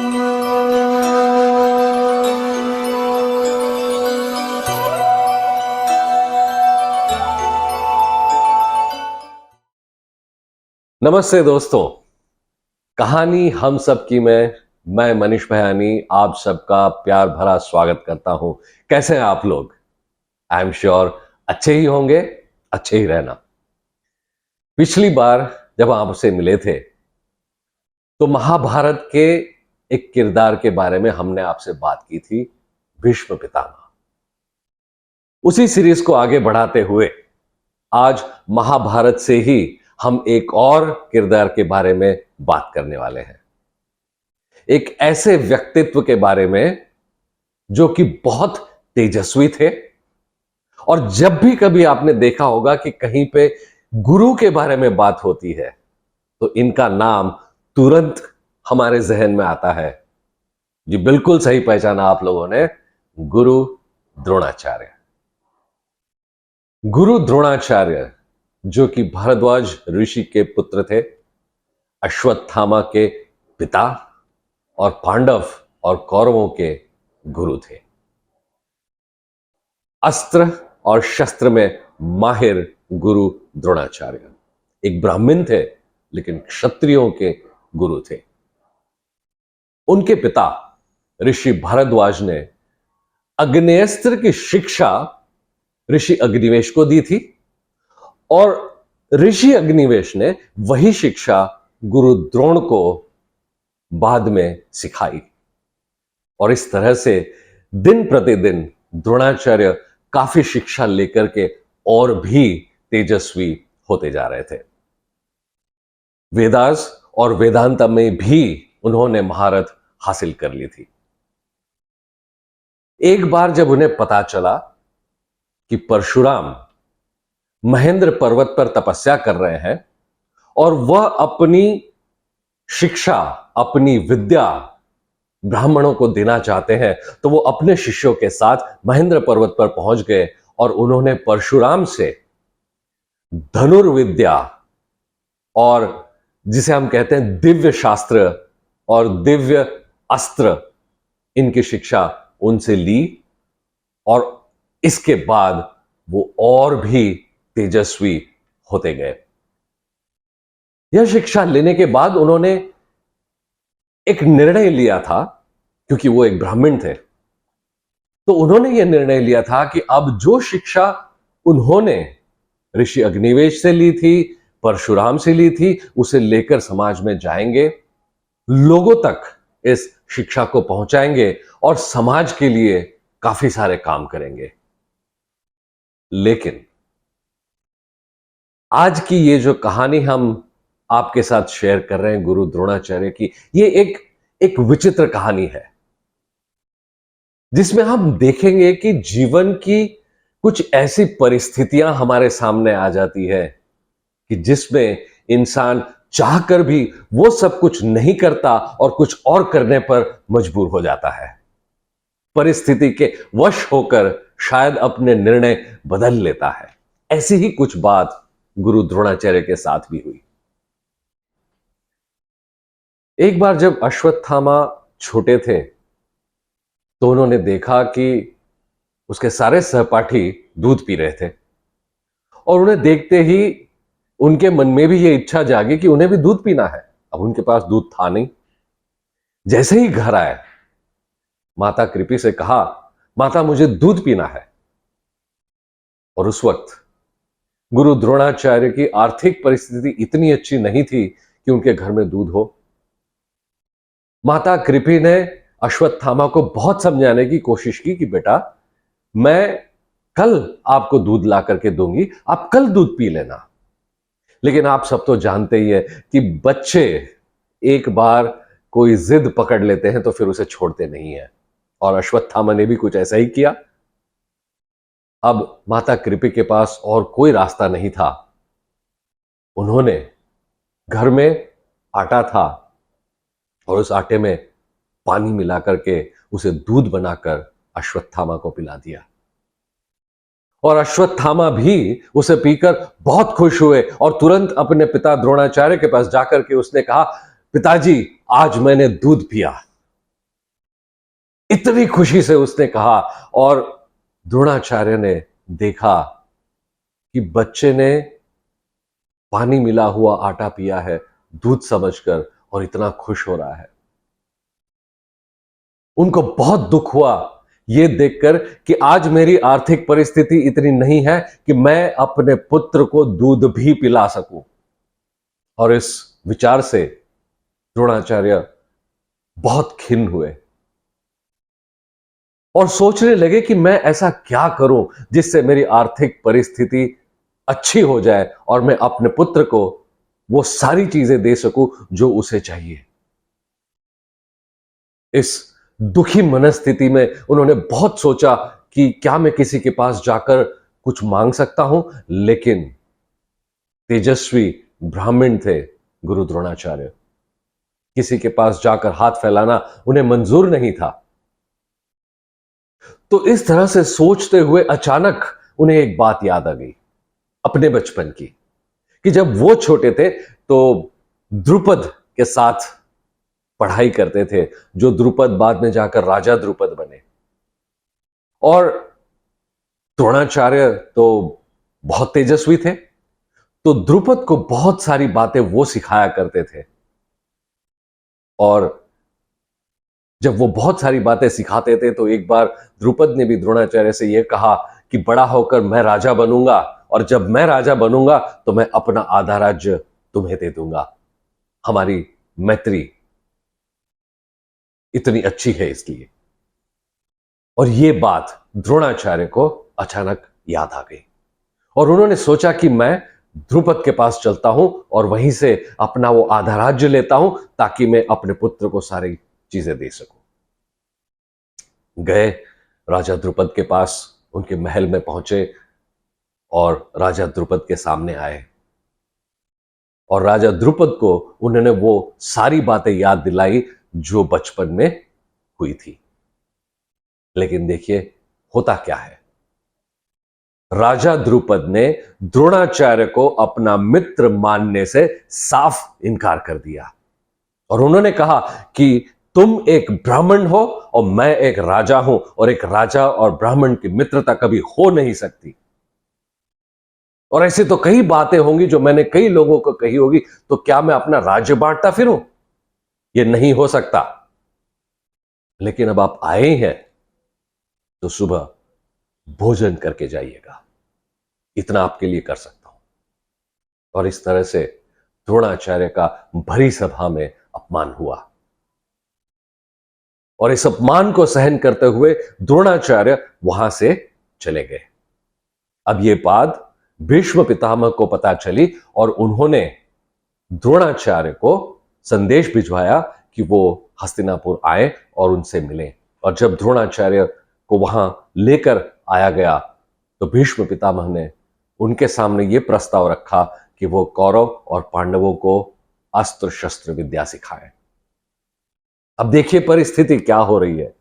नमस्ते दोस्तों, कहानी हम सब की में मैं मनीष भयानी आप सबका प्यार भरा स्वागत करता हूं। कैसे हैं आप लोग? आई एम श्योर अच्छे ही होंगे, अच्छे ही रहना। पिछली बार जब आपसे मिले थे तो महाभारत के एक किरदार के बारे में हमने आपसे बात की थी, भीष्म पितामह। उसी सीरीज को आगे बढ़ाते हुए आज महाभारत से ही हम एक और किरदार के बारे में बात करने वाले हैं। एक ऐसे व्यक्तित्व के बारे में जो कि बहुत तेजस्वी थे, और जब भी कभी आपने देखा होगा कि कहीं पे गुरु के बारे में बात होती है तो इनका नाम तुरंत हमारे जहन में आता है। जी बिल्कुल सही पहचाना आप लोगों ने, गुरु द्रोणाचार्य। गुरु द्रोणाचार्य जो कि भारद्वाज ऋषि के पुत्र थे, अश्वत्थामा के पिता और पांडव और कौरवों के गुरु थे। अस्त्र और शस्त्र में माहिर गुरु द्रोणाचार्य एक ब्राह्मण थे, लेकिन क्षत्रियों के गुरु थे। उनके पिता ऋषि भारद्वाज ने अग्नेयस्त्र की शिक्षा ऋषि अग्निवेश को दी थी, और ऋषि अग्निवेश ने वही शिक्षा गुरु द्रोण को बाद में सिखाई। और इस तरह से दिन प्रतिदिन द्रोणाचार्य काफी शिक्षा लेकर के और भी तेजस्वी होते जा रहे थे। वेदास और वेदांत में भी उन्होंने महारत हासिल कर ली थी। एक बार जब उन्हें पता चला कि परशुराम महेंद्र पर्वत पर तपस्या कर रहे हैं और वह अपनी शिक्षा, अपनी विद्या ब्राह्मणों को देना चाहते हैं, तो वो अपने शिष्यों के साथ महेंद्र पर्वत पर पहुंच गए और उन्होंने परशुराम से धनुर्विद्या और जिसे हम कहते हैं दिव्य शास्त्र और दिव्य अस्त्र, इनकी शिक्षा उनसे ली। और इसके बाद वो और भी तेजस्वी होते गए। यह शिक्षा लेने के बाद उन्होंने एक निर्णय लिया था, क्योंकि वो एक ब्राह्मण थे, तो उन्होंने यह निर्णय लिया था कि अब जो शिक्षा उन्होंने ऋषि अग्निवेश से ली थी, परशुराम से ली थी, उसे लेकर समाज में जाएंगे, लोगों तक इस शिक्षा को पहुंचाएंगे और समाज के लिए काफी सारे काम करेंगे। लेकिन आज की ये जो कहानी हम आपके साथ शेयर कर रहे हैं गुरु द्रोणाचार्य की, ये एक विचित्र कहानी है, जिसमें हम देखेंगे कि जीवन की कुछ ऐसी परिस्थितियां हमारे सामने आ जाती है कि जिसमें इंसान चाहकर भी वो सब कुछ नहीं करता और कुछ और करने पर मजबूर हो जाता है। परिस्थिति के वश होकर शायद अपने निर्णय बदल लेता है। ऐसी ही कुछ बात गुरु द्रोणाचार्य के साथ भी हुई। एक बार जब अश्वत्थामा छोटे थे तो उन्होंने देखा कि उसके सारे सहपाठी दूध पी रहे थे, और उन्हें देखते ही उनके मन में भी यह इच्छा जागी कि उन्हें भी दूध पीना है। अब उनके पास दूध था नहीं। जैसे ही घर आए, माता कृपि से कहा, माता मुझे दूध पीना है। और उस वक्त गुरु द्रोणाचार्य की आर्थिक परिस्थिति इतनी अच्छी नहीं थी कि उनके घर में दूध हो। माता कृपि ने अश्वत्थामा को बहुत समझाने की कोशिश की कि बेटा, मैं कल आपको दूध ला करके दूंगी, आप कल दूध पी लेना। लेकिन आप सब तो जानते ही है कि बच्चे एक बार कोई जिद पकड़ लेते हैं तो फिर उसे छोड़ते नहीं है, और अश्वत्थामा ने भी कुछ ऐसा ही किया। अब माता कृपि के पास और कोई रास्ता नहीं था। उन्होंने घर में आटा था और उस आटे में पानी मिला करके उसे दूध बनाकर अश्वत्थामा को पिला दिया, और अश्वत्थामा भी उसे पीकर बहुत खुश हुए और तुरंत अपने पिता द्रोणाचार्य के पास जाकर के उसने कहा, पिताजी आज मैंने दूध पिया। इतनी खुशी से उसने कहा। और द्रोणाचार्य ने देखा कि बच्चे ने पानी मिला हुआ आटा पिया है दूध समझकर और इतना खुश हो रहा है। उनको बहुत दुख हुआ यह देखकर कि आज मेरी आर्थिक परिस्थिति इतनी नहीं है कि मैं अपने पुत्र को दूध भी पिला सकूं। और इस विचार से द्रोणाचार्य बहुत खिन्न हुए और सोचने लगे कि मैं ऐसा क्या करूं जिससे मेरी आर्थिक परिस्थिति अच्छी हो जाए और मैं अपने पुत्र को वो सारी चीजें दे सकूं जो उसे चाहिए। इस दुखी मनस्थिति में उन्होंने बहुत सोचा कि क्या मैं किसी के पास जाकर कुछ मांग सकता हूं, लेकिन तेजस्वी ब्राह्मण थे गुरु द्रोणाचार्य, किसी के पास जाकर हाथ फैलाना उन्हें मंजूर नहीं था। तो इस तरह से सोचते हुए अचानक उन्हें एक बात याद आ गई अपने बचपन की, कि जब वो छोटे थे तो द्रुपद के साथ पढ़ाई करते थे, जो द्रुपद बाद में जाकर राजा द्रुपद बने। और द्रोणाचार्य तो बहुत तेजस्वी थे, तो द्रुपद को बहुत सारी बातें वो सिखाया करते थे। और जब वो बहुत सारी बातें सिखाते थे तो एक बार द्रुपद ने भी द्रोणाचार्य से यह कहा कि बड़ा होकर मैं राजा बनूंगा, और जब मैं राजा बनूंगा तो मैं अपना आधा राज्य तुम्हें दे दूंगा। हमारी मैत्री इतनी अच्छी है इसलिए। और ये बात द्रोणाचार्य को अचानक याद आ गई और उन्होंने सोचा कि मैं द्रुपद के पास चलता हूं और वहीं से अपना वो आधा राज्य लेता हूं ताकि मैं अपने पुत्र को सारी चीजें दे सकूं। गए, राजा द्रुपद के पास उनके महल में पहुंचे और राजा द्रुपद के सामने आए और राजा द्रुपद को उन्होंने वो सारी बातें याद दिलाई जो बचपन में हुई थी। लेकिन देखिए होता क्या है, राजा द्रुपद ने द्रोणाचार्य को अपना मित्र मानने से साफ इनकार कर दिया और उन्होंने कहा कि तुम एक ब्राह्मण हो और मैं एक राजा हूं, और एक राजा और ब्राह्मण की मित्रता कभी हो नहीं सकती। और ऐसी तो कई बातें होंगी जो मैंने कई लोगों को कही होगी, तो क्या मैं अपना राज्य बांटता फिरूं? यह नहीं हो सकता। लेकिन अब आप आए हैं तो सुबह भोजन करके जाइएगा, इतना आपके लिए कर सकता हूं। और इस तरह से द्रोणाचार्य का भरी सभा में अपमान हुआ और इस अपमान को सहन करते हुए द्रोणाचार्य वहां से चले गए। अब यह बात भीष्म पितामह को पता चली और उन्होंने द्रोणाचार्य को संदेश भिजवाया कि वो हस्तिनापुर आए और उनसे मिलें। और जब द्रोणाचार्य को वहां लेकर आया गया तो भीष्म पितामह ने उनके सामने यह प्रस्ताव रखा कि वो कौरव और पांडवों को अस्त्र शस्त्र विद्या सिखाएं। अब देखिए परिस्थिति क्या हो रही है।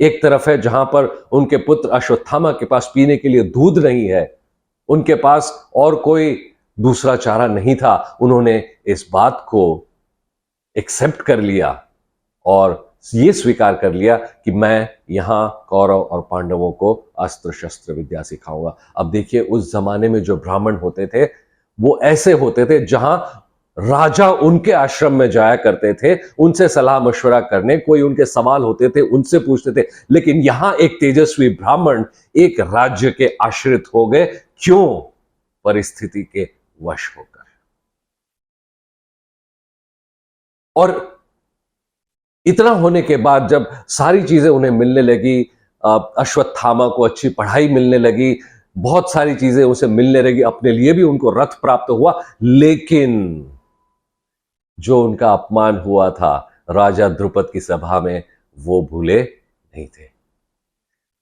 एक तरफ है जहां पर उनके पुत्र अश्वत्थामा के पास पीने के लिए दूध नहीं है, उनके पास और कोई दूसरा चारा नहीं था। उन्होंने इस बात को एक्सेप्ट कर लिया और यह स्वीकार कर लिया कि मैं यहां कौरव और पांडवों को अस्त्र शस्त्र विद्या सिखाऊंगा। अब देखिए उस जमाने में जो ब्राह्मण होते थे वो ऐसे होते थे जहां राजा उनके आश्रम में जाया करते थे, उनसे सलाह मशवरा करने, कोई उनके सवाल होते थे उनसे पूछते थे। लेकिन यहां एक तेजस्वी ब्राह्मण एक राज्य के आश्रित हो गए। क्यों? परिस्थिति के वश होकर। और इतना होने के बाद जब सारी चीजें उन्हें मिलने लगी, अश्वत्थामा को अच्छी पढ़ाई मिलने लगी, बहुत सारी चीजें उसे मिलने लगी, अपने लिए भी उनको रथ प्राप्त हुआ, लेकिन जो उनका अपमान हुआ था राजा द्रुपद की सभा में वो भूले नहीं थे।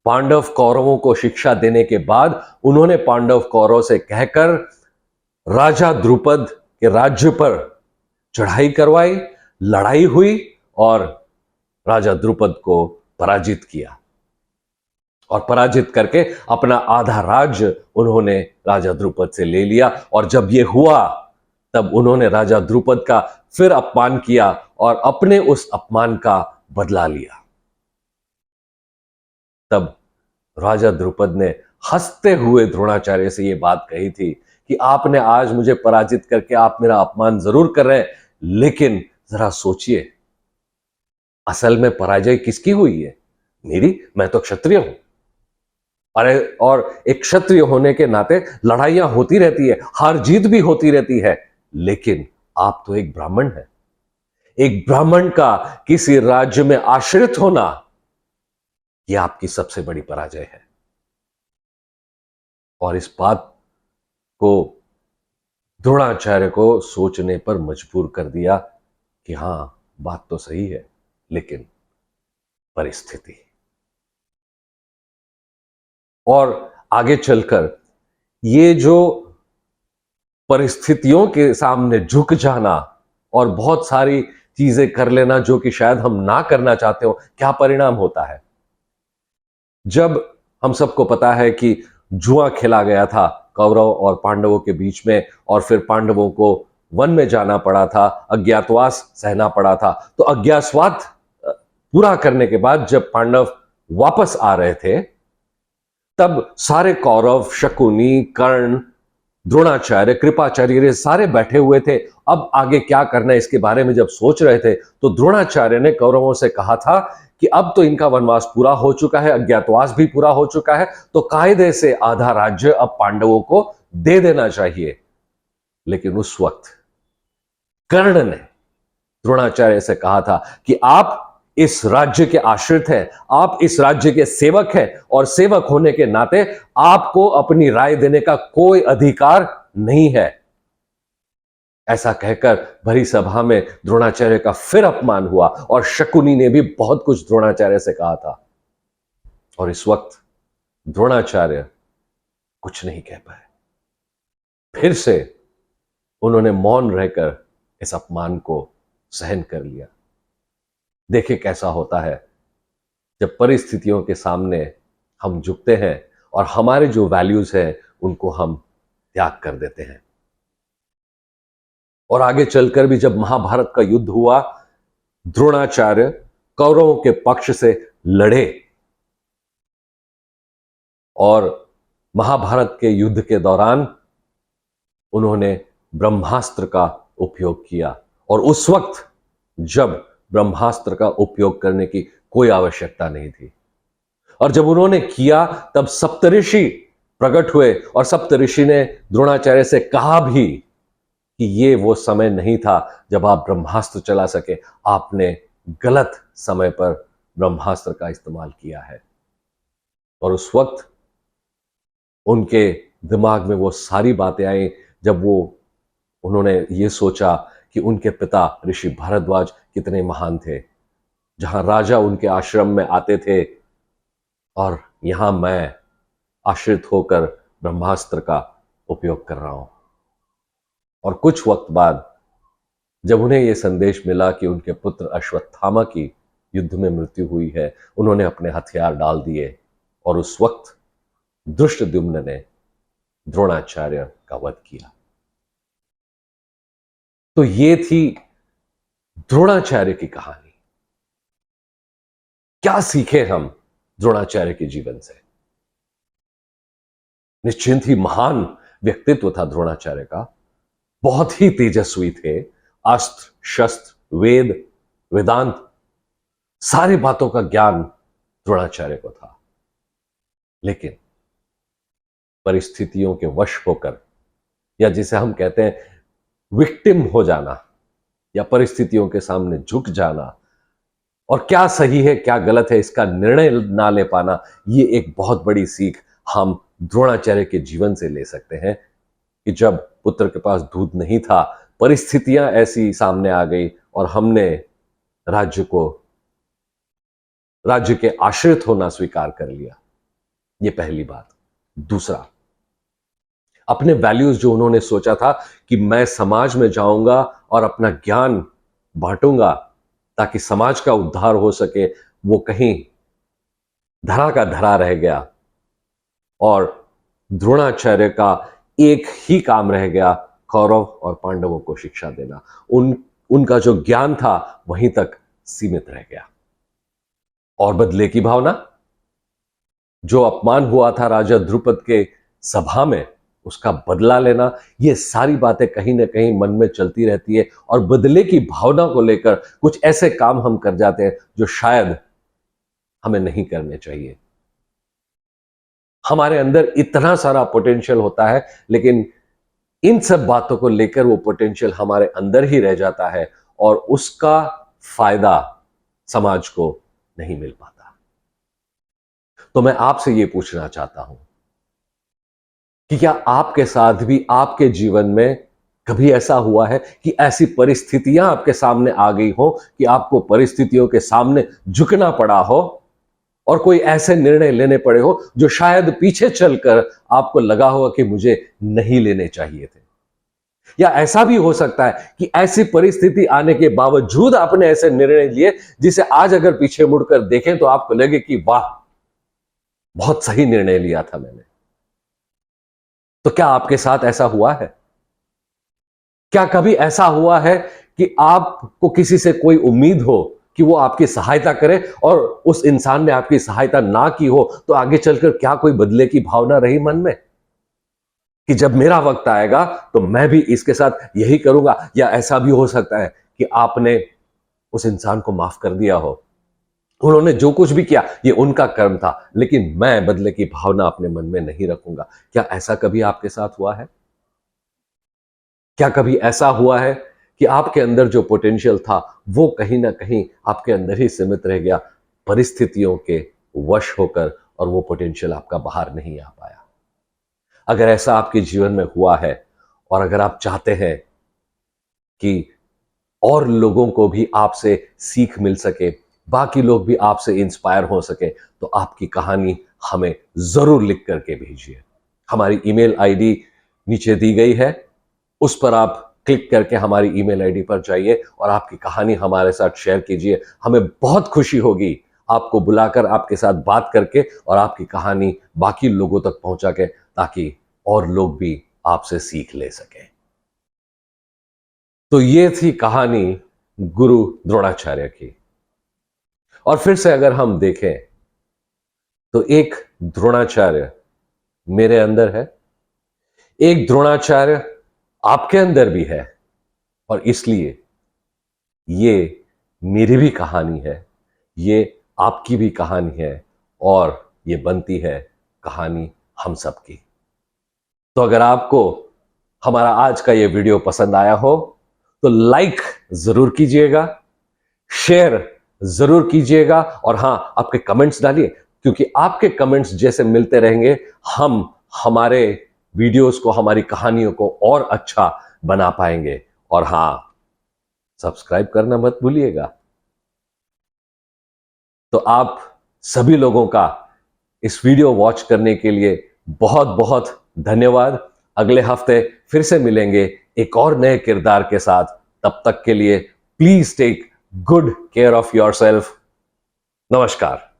पांडव कौरवों को शिक्षा देने के बाद उन्होंने पांडव कौरव से कहकर राजा द्रुपद के राज्य पर चढ़ाई करवाई, लड़ाई हुई और राजा द्रुपद को पराजित किया और पराजित करके अपना आधा राज्य उन्होंने राजा द्रुपद से ले लिया। और जब यह हुआ तब उन्होंने राजा द्रुपद का फिर अपमान किया और अपने उस अपमान का बदला लिया। तब राजा द्रुपद ने हंसते हुए द्रोणाचार्य से यह बात कही थी कि आपने आज मुझे पराजित करके आप मेरा अपमान जरूर कर रहे हैं, लेकिन जरा सोचिए, असल में पराजय किसकी हुई है? मेरी। मैं तो क्षत्रिय हूं। अरे, और एक क्षत्रिय होने के नाते लड़ाइयां होती रहती है, हार जीत भी होती रहती है, लेकिन आप तो एक ब्राह्मण हैं। एक ब्राह्मण का किसी राज्य में आश्रित होना, यह आपकी सबसे बड़ी पराजय है। और इस बात को द्रोणाचार्य को सोचने पर मजबूर कर दिया कि हां, बात तो सही है, लेकिन परिस्थिति। और आगे चलकर ये जो परिस्थितियों के सामने झुक जाना और बहुत सारी चीजें कर लेना जो कि शायद हम ना करना चाहते हो, क्या परिणाम होता है? जब हम सबको पता है कि जुआ खेला गया था कौरव और पांडवों के बीच में, और फिर पांडवों को वन में जाना पड़ा था, अज्ञातवास सहना पड़ा था, तो अज्ञातवास पूरा करने के बाद जब पांडव वापस आ रहे थे, तब सारे कौरव, शकुनी, कर्ण, द्रोणाचार्य, कृपाचार्य, ये सारे बैठे हुए थे। अब आगे क्या करना है इसके बारे में जब सोच रहे थे, तो द्रोणाचार्य ने कौरवों से कहा था कि अब तो इनका वनवास पूरा हो चुका है, अज्ञातवास भी पूरा हो चुका है, तो कायदे से आधा राज्य अब पांडवों को दे देना चाहिए। लेकिन उस वक्त कर्ण ने द्रोणाचार्य से कहा था कि आप इस राज्य के आश्रित हैं, आप इस राज्य के सेवक हैं, और सेवक होने के नाते आपको अपनी राय देने का कोई अधिकार नहीं है। ऐसा कहकर भरी सभा में द्रोणाचार्य का फिर अपमान हुआ, और शकुनी ने भी बहुत कुछ द्रोणाचार्य से कहा था, और इस वक्त द्रोणाचार्य कुछ नहीं कह पाए। फिर से उन्होंने मौन रहकर इस अपमान को सहन कर लिया। देखिए कैसा होता है जब परिस्थितियों के सामने हम झुकते हैं और हमारे जो वैल्यूज हैं उनको हम त्याग कर देते हैं। और आगे चलकर भी जब महाभारत का युद्ध हुआ, द्रोणाचार्य कौरवों के पक्ष से लड़े, और महाभारत के युद्ध के दौरान उन्होंने ब्रह्मास्त्र का उपयोग किया, और उस वक्त जब ब्रह्मास्त्र का उपयोग करने की कोई आवश्यकता नहीं थी, और जब उन्होंने किया तब सप्तऋषि प्रकट हुए, और सप्तऋषि ने द्रोणाचार्य से कहा भी कि ये वो समय नहीं था जब आप ब्रह्मास्त्र चला सके, आपने गलत समय पर ब्रह्मास्त्र का इस्तेमाल किया है। और उस वक्त उनके दिमाग में वो सारी बातें आई जब उन्होंने ये सोचा कि उनके पिता ऋषि भारद्वाज कितने महान थे, जहां राजा उनके आश्रम में आते थे, और यहां मैं आश्रित होकर ब्रह्मास्त्र का उपयोग कर रहा हूं। और कुछ वक्त बाद जब उन्हें यह संदेश मिला कि उनके पुत्र अश्वत्थामा की युद्ध में मृत्यु हुई है, उन्होंने अपने हथियार डाल दिए, और उस वक्त धृष्टद्युम्न ने द्रोणाचार्य का वध किया। तो ये थी द्रोणाचार्य की कहानी। क्या सीखे हम द्रोणाचार्य के जीवन से? निश्चिंत ही महान व्यक्तित्व था द्रोणाचार्य का, बहुत ही तेजस्वी थे। अस्त्र शस्त्र वेद वेदांत सारी बातों का ज्ञान द्रोणाचार्य को था, लेकिन परिस्थितियों के वश होकर, या जिसे हम कहते हैं विक्टिम हो जाना, या परिस्थितियों के सामने झुक जाना, और क्या सही है क्या गलत है इसका निर्णय ना ले पाना, ये एक बहुत बड़ी सीख हम द्रोणाचार्य के जीवन से ले सकते हैं कि जब पुत्र के पास दूध नहीं था, परिस्थितियां ऐसी सामने आ गई, और हमने राज्य के आश्रित होना स्वीकार कर लिया। ये पहली बात। दूसरा, अपने वैल्यूज जो उन्होंने सोचा था कि मैं समाज में जाऊंगा और अपना ज्ञान बांटूंगा ताकि समाज का उद्धार हो सके, वो कहीं धरा का धरा रह गया, और द्रोणाचार्य का एक ही काम रह गया, कौरव और पांडवों को शिक्षा देना। उनका जो ज्ञान था वहीं तक सीमित रह गया। और बदले की भावना, जो अपमान हुआ था राजा द्रुपद के सभा में, उसका बदला लेना, ये सारी बातें कहीं ना कहीं मन में चलती रहती है और बदले की भावना को लेकर कुछ ऐसे काम हम कर जाते हैं जो शायद हमें नहीं करने चाहिए। हमारे अंदर इतना सारा पोटेंशियल होता है, लेकिन इन सब बातों को लेकर वो पोटेंशियल हमारे अंदर ही रह जाता है और उसका फायदा समाज को नहीं मिल पाता। तो मैं आपसे ये पूछना चाहता हूं कि क्या आपके साथ भी आपके जीवन में कभी ऐसा हुआ है कि ऐसी परिस्थितियां आपके सामने आ गई हो कि आपको परिस्थितियों के सामने झुकना पड़ा हो और कोई ऐसे निर्णय लेने पड़े हो जो शायद पीछे चलकर आपको लगा होगा कि मुझे नहीं लेने चाहिए थे? या ऐसा भी हो सकता है कि ऐसी परिस्थिति आने के बावजूद आपने ऐसे निर्णय लिए जिसे आज अगर पीछे मुड़कर देखें तो आपको लगे कि वाह, बहुत सही निर्णय लिया था मैंने। तो क्या आपके साथ ऐसा हुआ है? क्या कभी ऐसा हुआ है कि आपको किसी से कोई उम्मीद हो कि वो आपकी सहायता करे और उस इंसान ने आपकी सहायता ना की हो, तो आगे चलकर क्या कोई बदले की भावना रही मन में कि जब मेरा वक्त आएगा तो मैं भी इसके साथ यही करूंगा? या ऐसा भी हो सकता है कि आपने उस इंसान को माफ कर दिया हो, उन्होंने जो कुछ भी किया ये उनका कर्म था, लेकिन मैं बदले की भावना अपने मन में नहीं रखूंगा? क्या ऐसा कभी आपके साथ हुआ है? क्या कभी ऐसा हुआ है कि आपके अंदर जो पोटेंशियल था वो कहीं ना कहीं आपके अंदर ही सीमित रह गया, परिस्थितियों के वश होकर, और वो पोटेंशियल आपका बाहर नहीं आ पाया? अगर ऐसा आपके जीवन में हुआ है और अगर आप चाहते हैं कि और लोगों को भी आपसे सीख मिल सके, बाकी लोग भी आपसे इंस्पायर हो सके, तो आपकी कहानी हमें जरूर लिख करके भेजिए। हमारी ईमेल आईडी नीचे दी गई है, उस पर आप क्लिक करके हमारी ईमेल आईडी पर जाइए और आपकी कहानी हमारे साथ शेयर कीजिए। हमें बहुत खुशी होगी आपको बुलाकर, आपके साथ बात करके और आपकी कहानी बाकी लोगों तक पहुंचा के, ताकि और लोग भी आपसे सीख ले सकें। तो ये थी कहानी गुरु द्रोणाचार्य की। और फिर से अगर हम देखें तो एक द्रोणाचार्य मेरे अंदर है, एक द्रोणाचार्य आपके अंदर भी है, और इसलिए ये मेरी भी कहानी है, ये आपकी भी कहानी है, और ये बनती है कहानी हम सबकी। तो अगर आपको हमारा आज का ये वीडियो पसंद आया हो तो लाइक जरूर कीजिएगा, शेयर जरूर कीजिएगा, और हां, आपके कमेंट्स डालिए, क्योंकि आपके कमेंट्स जैसे मिलते रहेंगे हम हमारे वीडियोस को, हमारी कहानियों को और अच्छा बना पाएंगे। और हां, सब्सक्राइब करना मत भूलिएगा। तो आप सभी लोगों का इस वीडियो वॉच करने के लिए बहुत बहुत धन्यवाद। अगले हफ्ते फिर से मिलेंगे एक और नए किरदार के साथ। तब तक के लिए please take good care of yourself. नमस्कार।